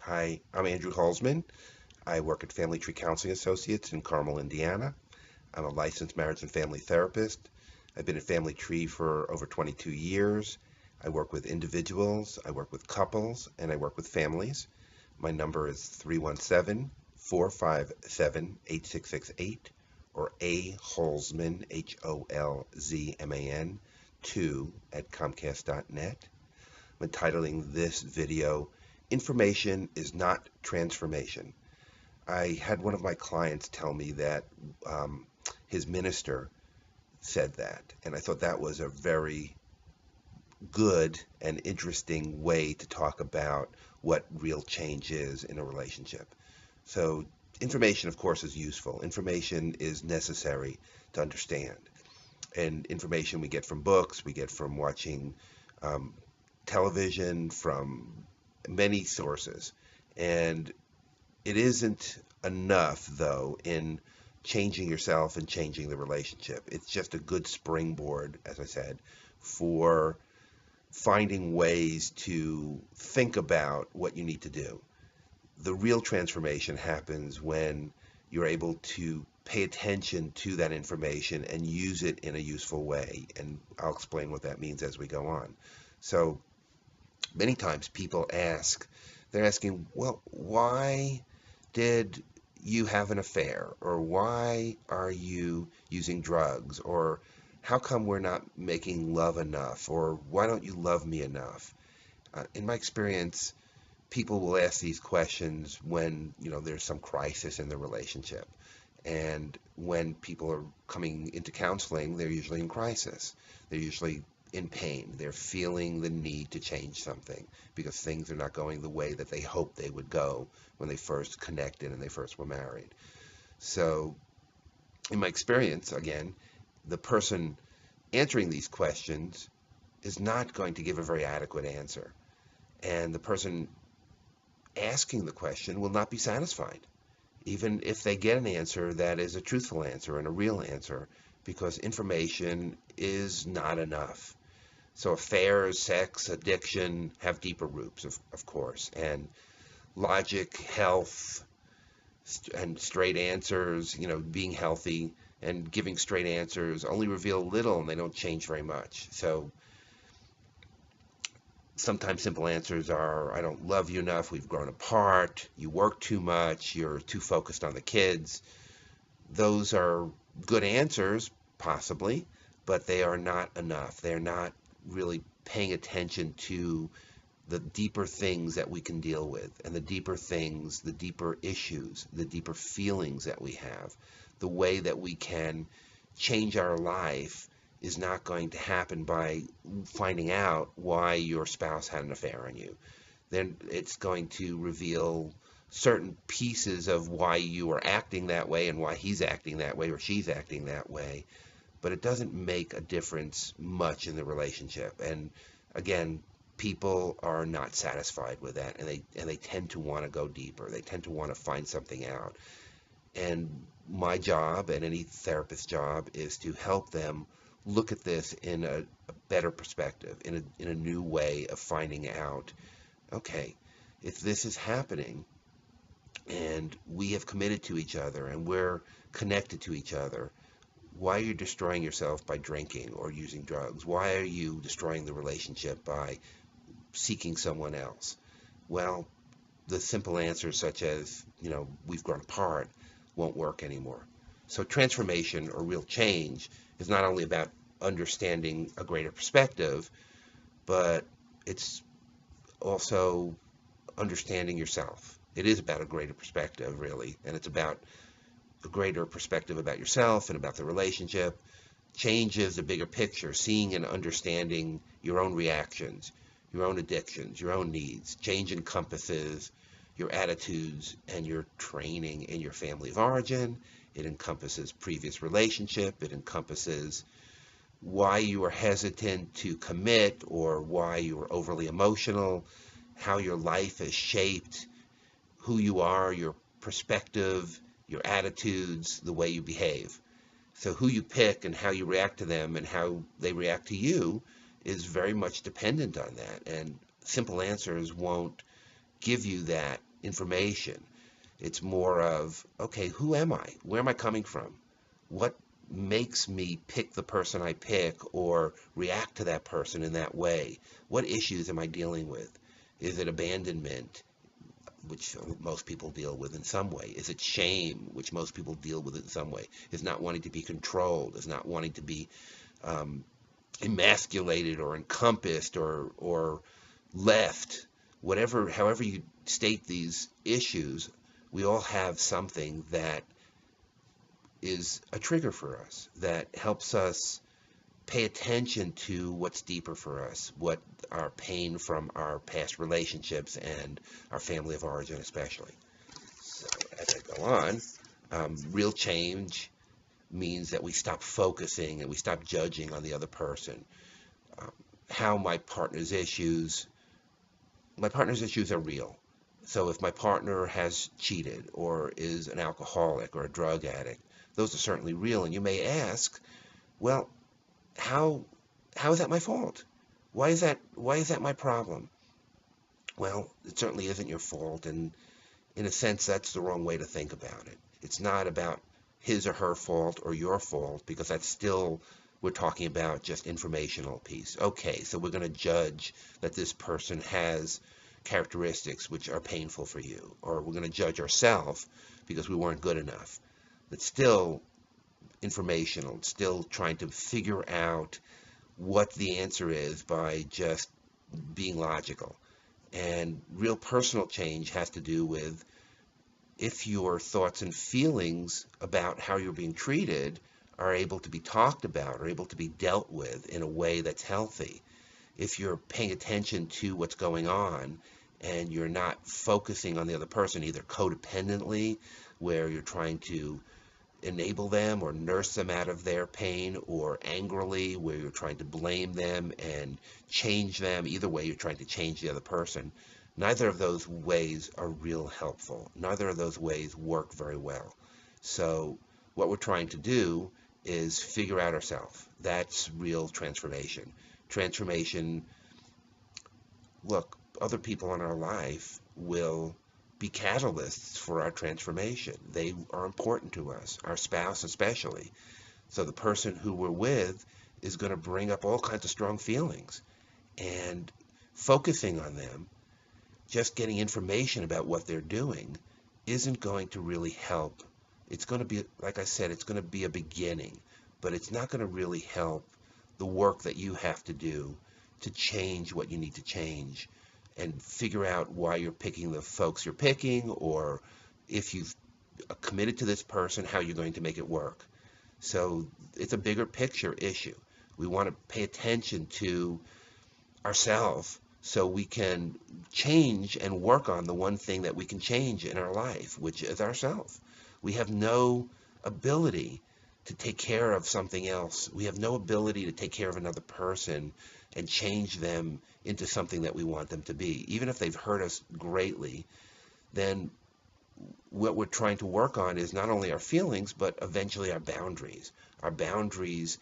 Hi, I'm Andrew Halsman. I work at Family Tree Counseling Associates in Carmel, Indiana. I'm a licensed marriage and family therapist. I've been at Family Tree for over 22 years. I work with individuals, I work with couples, and I work with families. My number is 317-457-8668 or A Holzman, Holzman, 2 at Comcast.net. I'm entitling this video, Information is Not Transformation. I had one of my clients tell me that his minister said that, and I thought that was a very good and interesting way to talk about what real change is in a relationship. So, information, of course, is useful. Information is necessary to understand. And information we get from books, we get from watching um, television, from many sources. And it isn't enough, though, in changing yourself and changing the relationship. It's just a good springboard, as I said, for finding ways to think about what you need to do. The real transformation happens when you're able to pay attention to that information and use it in a useful way. And I'll explain what that means as we go on. So, many times people they're asking, well, why did you have an affair? Or why are you using drugs? Or how come we're not making love enough? Or why don't you love me enough? In my experience, people will ask these questions when, there's some crisis in the relationship. And when people are coming into counseling, they're usually in crisis. They're usually in pain. They're feeling the need to change something because things are not going the way that they hoped they would go when they first connected and they first were married. So, in my experience, again, the person answering these questions is not going to give a very adequate answer. And the person asking the question will not be satisfied, even if they get an answer that is a truthful answer and a real answer, because information is not enough. So affairs, sex, addiction have deeper roots, of course, and logic, health, and straight answers, being healthy and giving straight answers only reveal little and they don't change very much. So sometimes simple answers are, I don't love you enough, we've grown apart, you work too much, you're too focused on the kids. Those are good answers, possibly, but they are not enough. They're not really paying attention to the deeper things that we can deal with, and the deeper things, the deeper issues, the deeper feelings that we have. The way that we can change our life is not going to happen by finding out why your spouse had an affair on you. Then it's going to reveal certain pieces of why you are acting that way and why he's acting that way or she's acting that way, but it doesn't make a difference much in the relationship. And again, people are not satisfied with that, and they tend to want to go deeper. They tend to want to find something out. And my job and any therapist's job is to help them look at this in a better perspective, in a new way of finding out, okay, if this is happening and we have committed to each other and we're connected to each other, why are you destroying yourself by drinking or using drugs? Why are you destroying the relationship by seeking someone else? Well, the simple answers such as, we've grown apart, won't work anymore. So transformation or real change is not only about understanding a greater perspective, but it's also understanding yourself. It is about a greater perspective, really, and it's about a greater perspective about yourself and about the relationship. Change is the bigger picture, seeing and understanding your own reactions, your own addictions, your own needs. Change encompasses your attitudes and your training in your family of origin. It encompasses previous relationship. It encompasses why you are hesitant to commit or why you are overly emotional, how your life has shaped who you are, your perspective, your attitudes, the way you behave. So who you pick and how you react to them and how they react to you is very much dependent on that. And simple answers won't give you that information. It's more of, okay, who am I? Where am I coming from? What makes me pick the person I pick or react to that person in that way? What issues am I dealing with? Is it abandonment, which most people deal with in some way? Is it shame, which most people deal with in some way? Is not wanting to be controlled? Is not wanting to be emasculated or encompassed or left? Whatever, however you state these issues, we all have something that is a trigger for us, that helps us pay attention to what's deeper for us, what our pain from our past relationships and our family of origin especially. So as I go on, real change means that we stop focusing and we stop judging on the other person. How my partner's issues are real. So if my partner has cheated or is an alcoholic or a drug addict, those are certainly real. And you may ask, well, how is that my fault? Why is that my problem? Well, it certainly isn't your fault, and in a sense, that's the wrong way to think about it. It's not about his or her fault or your fault, because that's still, we're talking about just informational piece. Okay, so we're going to judge that this person has characteristics which are painful for you, or we're going to judge ourselves because we weren't good enough. It's still informational. It's still trying to figure out what the answer is by just being logical. And real personal change has to do with if your thoughts and feelings about how you're being treated are able to be talked about, or able to be dealt with in a way that's healthy. If you're paying attention to what's going on and you're not focusing on the other person, either codependently, where you're trying to enable them or nurse them out of their pain, or angrily, where you're trying to blame them and change them. Either way, you're trying to change the other person. Neither of those ways are real helpful. Neither of those ways work very well. So what we're trying to do is figure out ourselves. That's real transformation. Transformation, look, other people in our life will be catalysts for our transformation. They are important to us, our spouse especially. So the person who we're with is going to bring up all kinds of strong feelings, and focusing on them, just getting information about what they're doing, isn't going to really help. It's going to be, like I said, it's going to be a beginning, but it's not going to really help the work that you have to do to change what you need to change, and figure out why you're picking the folks you're picking, or if you've committed to this person, how you're going to make it work. So it's a bigger picture issue. We want to pay attention to ourselves so we can change and work on the one thing that we can change in our life, which is ourselves. We have no ability to take care of something else. We have no ability to take care of another person and change them into something that we want them to be. Even if they've hurt us greatly, then what we're trying to work on is not only our feelings, but eventually our boundaries. Our boundaries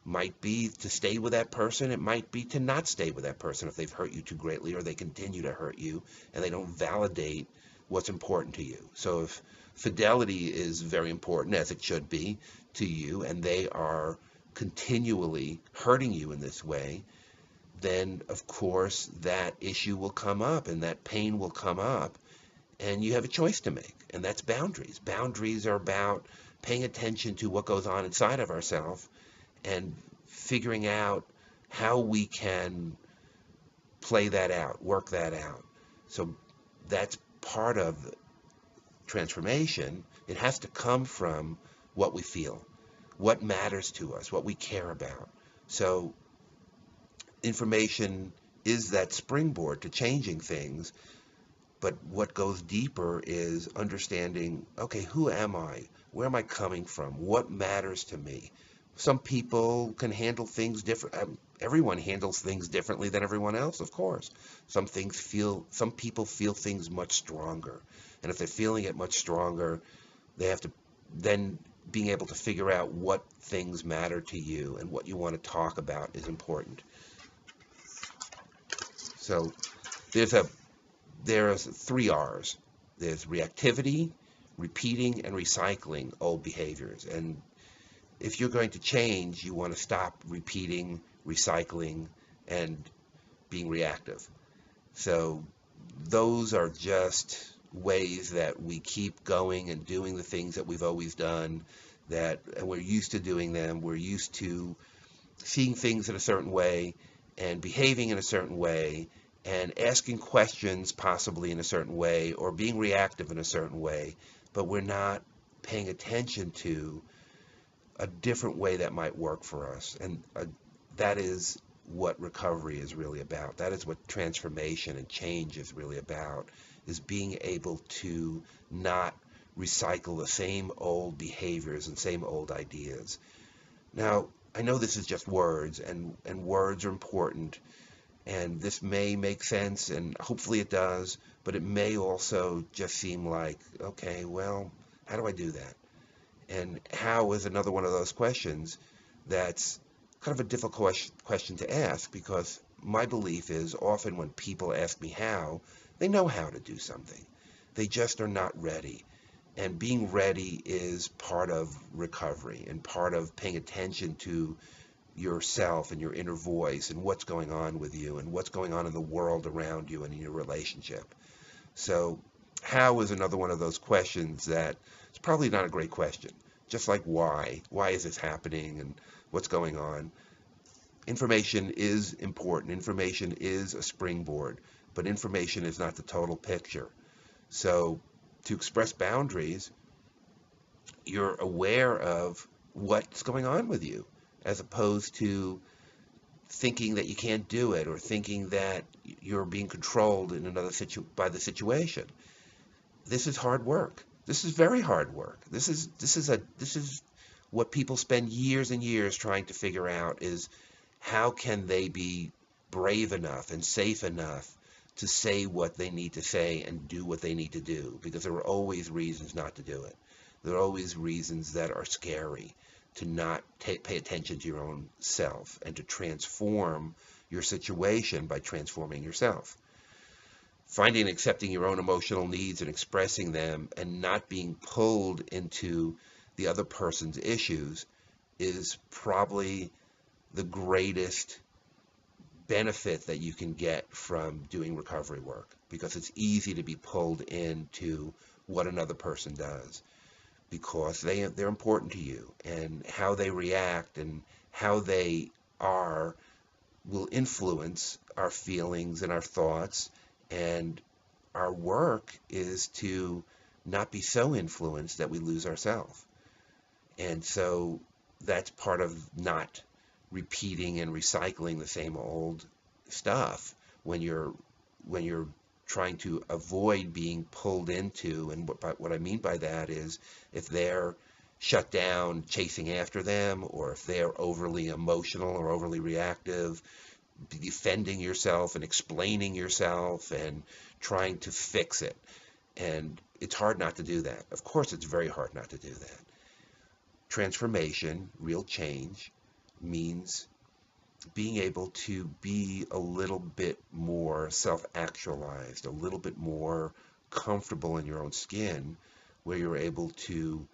might be to stay with that person. It might be to not stay with that person if they've hurt you too greatly, or they continue to hurt you and they don't validate what's important to you. So if fidelity is very important, as it should be, to you, and they are continually hurting you in this way, then of course that issue will come up and that pain will come up, and you have a choice to make, and that's boundaries. Boundaries are about paying attention to what goes on inside of ourselves and figuring out how we can play that out, work that out. So that's part of transformation. It has to come from what we feel, what matters to us, what we care about. So information is that springboard to changing things, but what goes deeper is understanding, okay, who am I? Where am I coming from? What matters to me? Some people can handle things different. Everyone handles things differently than everyone else, of course. Some people feel things much stronger. And if they're feeling it much stronger, they have to then being able to figure out what things matter to you and what you want to talk about is important. So there's 3 R's. There's reactivity, repeating, and recycling old behaviors. And if you're going to change, you want to stop repeating, recycling, and being reactive. So those are just ways that we keep going and doing the things that we've always done, and we're used to doing them. We're used to seeing things in a certain way and behaving in a certain way and asking questions possibly in a certain way or being reactive in a certain way, but we're not paying attention to a different way that might work for us. And that is what recovery is really about. That is what transformation and change is really about, is being able to not recycle the same old behaviors and same old ideas. Now, I know this is just words, and words are important, and this may make sense, and hopefully it does, but it may also just seem like, okay, well, how do I do that? And how is another one of those questions that's kind of a difficult question to ask, because my belief is often when people ask me how, they know how to do something. They just are not ready. And being ready is part of recovery and part of paying attention to yourself and your inner voice and what's going on with you and what's going on in the world around you and in your relationship. So how is another one of those questions that it's probably not a great question. Just like why? Why is this happening and what's going on? Information is important. Information is a springboard, but information is not the total picture. So to express boundaries, you're aware of what's going on with you, as opposed to thinking that you can't do it or thinking that you're being controlled in by the situation. This is hard work. This is very hard work. This is what people spend years and years trying to figure out, is how can they be brave enough and safe enough to say what they need to say and do what they need to do, because there are always reasons not to do it. There are always reasons that are scary, to not pay attention to your own self and to transform your situation by transforming yourself. Finding and accepting your own emotional needs and expressing them and not being pulled into the other person's issues is probably the greatest benefit that you can get from doing recovery work, because it's easy to be pulled into what another person does, because they're important to you, and how they react and how they are will influence our feelings and our thoughts. And our work is to not be so influenced that we lose ourselves. And so that's part of not repeating and recycling the same old stuff when you're trying to avoid being pulled into. And what I mean by that is, if they're shut down chasing after them, or if they're overly emotional or overly reactive, defending yourself and explaining yourself and trying to fix it. And it's hard not to do that. Of course, it's very hard not to do that. Transformation, real change, means being able to be a little bit more self-actualized, a little bit more comfortable in your own skin, where you're able to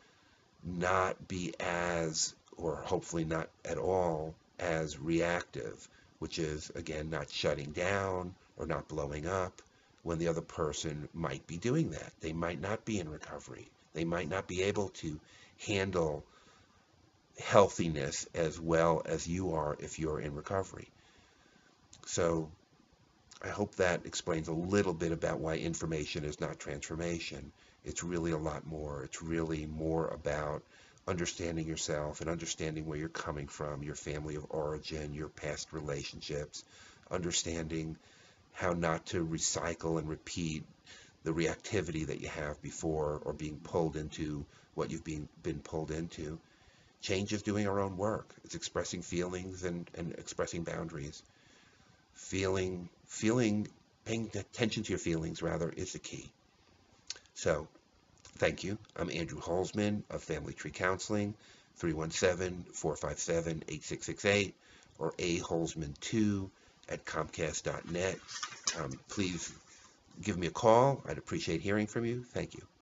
not be as, or hopefully not at all, as reactive, which is, again, not shutting down or not blowing up when the other person might be doing that. They might not be in recovery. They might not be able to handle healthiness as well as you are if you're in recovery. So I hope that explains a little bit about why information is not transformation. It's really a lot more. It's really more about understanding yourself and understanding where you're coming from, your family of origin, your past relationships, understanding how not to recycle and repeat the reactivity that you have before, or being pulled into what you've been pulled into. Change is doing our own work. It's expressing feelings and expressing boundaries. Paying attention to your feelings, rather, is the key. So, thank you. I'm Andrew Holzman of Family Tree Counseling, 317-457-8668, or aholzman2@comcast.net. Please give me a call. I'd appreciate hearing from you. Thank you.